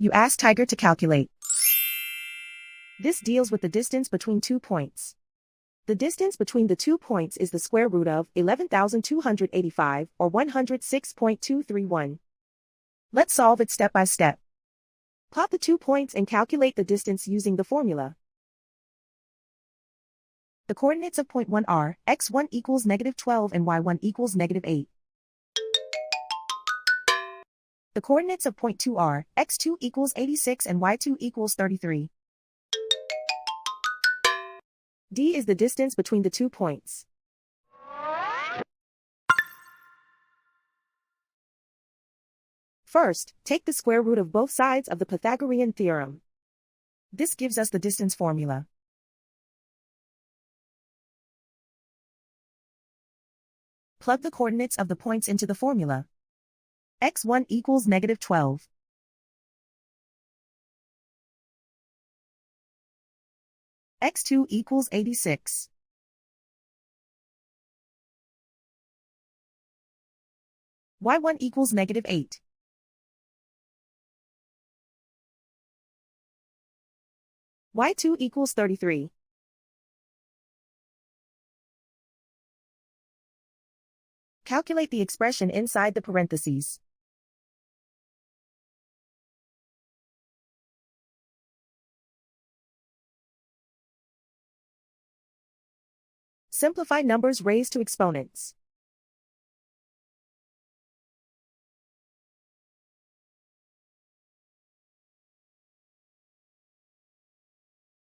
You ask Tiger to calculate. This deals with the distance between 2 points. The distance between the 2 points is the square root of 11,285, or 106.231. Let's solve it step by step. Plot the 2 points and calculate the distance using the formula. The coordinates of point 1 are x1 equals -12 and y1 equals -8. The coordinates of point 2 are x2 equals 86 and y2 equals 33. D is the distance between the 2 points. First, take the square root of both sides of the Pythagorean theorem. This gives us the distance formula. Plug the coordinates of the points into the formula. x1 equals -12. x2 equals 86. y1 equals -8. y2 equals 33. Calculate the expression inside the parentheses. Simplify numbers raised to exponents.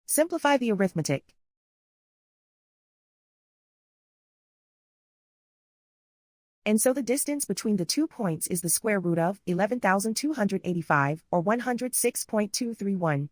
Simplify the arithmetic. And so the distance between the 2 points is the square root of 11,285, or 106.231.